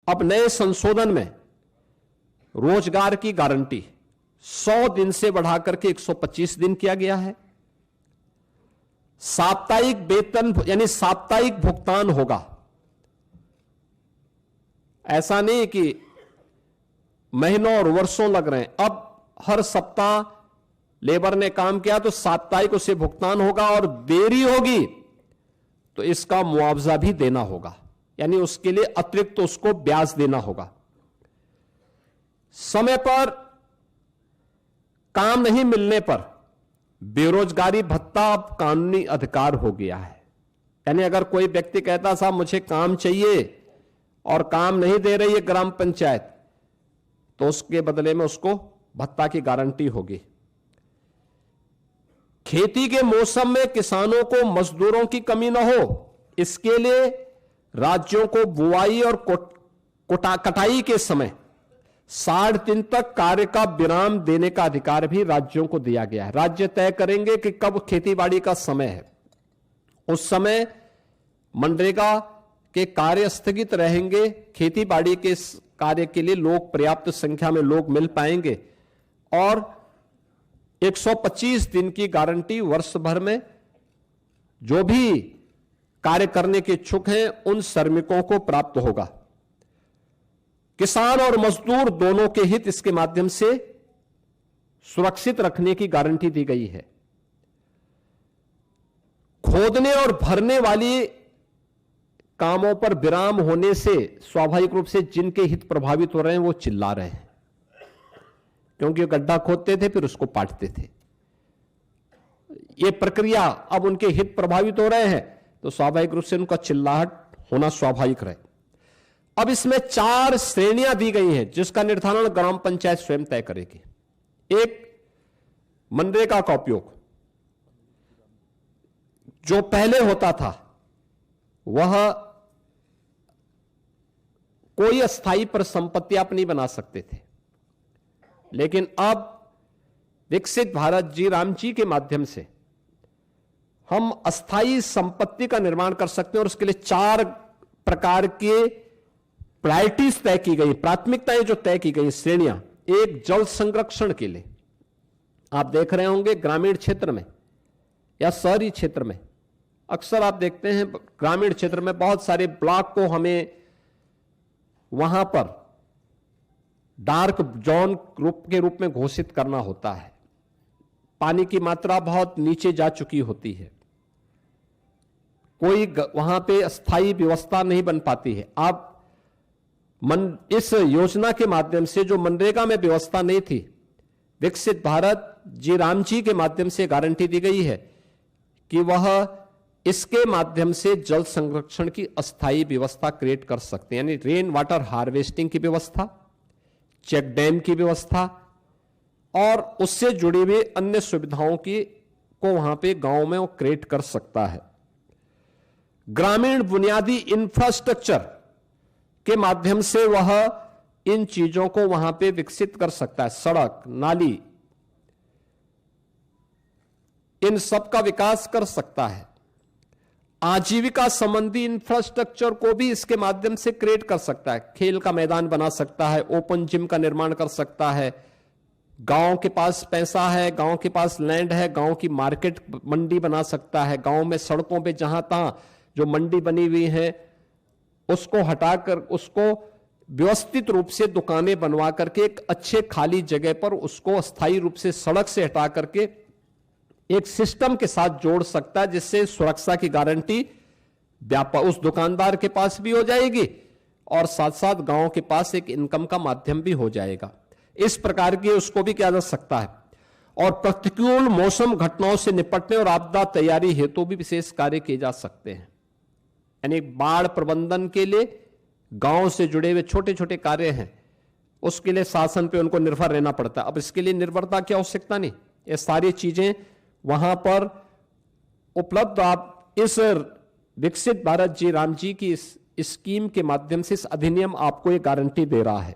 अब नए संशोधन में रोजगार की गारंटी 100 दिन से बढ़ाकर के 125 दिन किया गया है। साप्ताहिक वेतन यानी साप्ताहिक भुगतान होगा। ऐसा नहीं कि महीनों और वर्षों लग रहे हैं, अब हर सप्ताह लेबर ने काम किया तो साप्ताहिक उसे भुगतान होगा, और देरी होगी तो इसका मुआवजा भी देना होगा, यानी उसके लिए अतिरिक्त तो उसको ब्याज देना होगा। समय पर काम नहीं मिलने पर बेरोजगारी भत्ता अब कानूनी अधिकार हो गया है। यानी अगर कोई व्यक्ति कहता साहब मुझे काम चाहिए और काम नहीं दे रही है ग्राम पंचायत, तो उसके बदले में उसको भत्ता की गारंटी होगी। खेती के मौसम में किसानों को मजदूरों की कमी न हो, इसके लिए राज्यों को बुआई और कटाई के समय 60 दिन तक कार्य का विराम देने का अधिकार भी राज्यों को दिया गया है। राज्य तय करेंगे कि कब खेतीबाड़ी का समय है, उस समय मनरेगा के कार्य स्थगित रहेंगे, खेतीबाड़ी के कार्य के लिए लोग पर्याप्त संख्या में लोग मिल पाएंगे, और 125 दिन की गारंटी वर्ष भर में जो भी कार्य करने के इच्छुक हैं उन श्रमिकों को प्राप्त होगा। किसान और मजदूर दोनों के हित इसके माध्यम से सुरक्षित रखने की गारंटी दी गई है। खोदने और भरने वाली कामों पर विराम होने से स्वाभाविक रूप से जिनके हित प्रभावित हो रहे हैं वो चिल्ला रहे हैं, क्योंकि गड्ढा खोदते थे फिर उसको पाटते थे। ये प्रक्रिया अब उनके हित प्रभावित हो रहे हैं तो स्वाभाविक रूप से उनका चिल्लाहट होना स्वाभाविक रहे। अब इसमें 4 श्रेणियां दी गई हैं जिसका निर्धारण ग्राम पंचायत स्वयं तय करेगी। एक, मनरेगा का उपयोग जो पहले होता था वह कोई अस्थाई पर संपत्ति आप नहीं बना सकते थे, लेकिन अब विकसित भारत जी राम जी के माध्यम से हम अस्थाई संपत्ति का निर्माण कर सकते हैं, और उसके लिए 4 प्रकार के प्रायोरिटीज तय की गई, प्राथमिकताएं जो तय की गई, श्रेणियां। एक, जल संरक्षण के लिए आप देख रहे होंगे ग्रामीण क्षेत्र में या शहरी क्षेत्र में अक्सर आप देखते हैं ग्रामीण क्षेत्र में बहुत सारे ब्लॉक को हमें वहां पर डार्क जोन के रूप में घोषित करना होता है। पानी की मात्रा बहुत नीचे जा चुकी होती है, कोई वहां पे अस्थायी व्यवस्था नहीं बन पाती है। आप इस योजना के माध्यम से जो मनरेगा में व्यवस्था नहीं थी, विकसित भारत जी राम जी के माध्यम से गारंटी दी गई है कि वह इसके माध्यम से जल संरक्षण की अस्थायी व्यवस्था क्रिएट कर सकते हैं, यानी रेन वाटर हार्वेस्टिंग की व्यवस्था, चेक डैम की व्यवस्था और उससे जुड़ी हुई अन्य सुविधाओं को वहां पे गांव में वो क्रिएट कर सकता है। ग्रामीण बुनियादी इंफ्रास्ट्रक्चर के माध्यम से वह इन चीजों को वहां पे विकसित कर सकता है, सड़क, नाली, इन सब का विकास कर सकता है। आजीविका संबंधी इंफ्रास्ट्रक्चर को भी इसके माध्यम से क्रिएट कर सकता है, खेल का मैदान बना सकता है, ओपन जिम का निर्माण कर सकता है। गांव के पास पैसा है, गांव के पास लैंड है, गांव की मार्केट मंडी बना सकता है। गांव में सड़कों पे जहां तहां जो मंडी बनी हुई है उसको हटाकर उसको व्यवस्थित रूप से दुकानें बनवा करके एक अच्छे खाली जगह पर उसको अस्थायी रूप से सड़क से हटा करके एक सिस्टम के साथ जोड़ सकता है, जिससे सुरक्षा की गारंटी उस दुकानदार के पास भी हो जाएगी और साथ साथ गांव के पास एक इनकम का माध्यम भी हो जाएगा। इस प्रकार की उसको भी किया जा सकता है। और प्रतिकूल मौसम घटनाओं से निपटने और आपदा तैयारी हेतु भी विशेष कार्य किए जा सकते हैं, यानी बाढ़ प्रबंधन के लिए गांव से जुड़े हुए छोटे छोटे कार्य हैं, उसके लिए शासन पे उनको निर्भर रहना पड़ता है। अब इसके लिए निर्भरता की आवश्यकता नहीं, ये सारी चीजें वहां पर उपलब्ध। आप इस विकसित भारत जी राम जी की इस स्कीम के माध्यम से इस अधिनियम आपको ये गारंटी दे रहा है।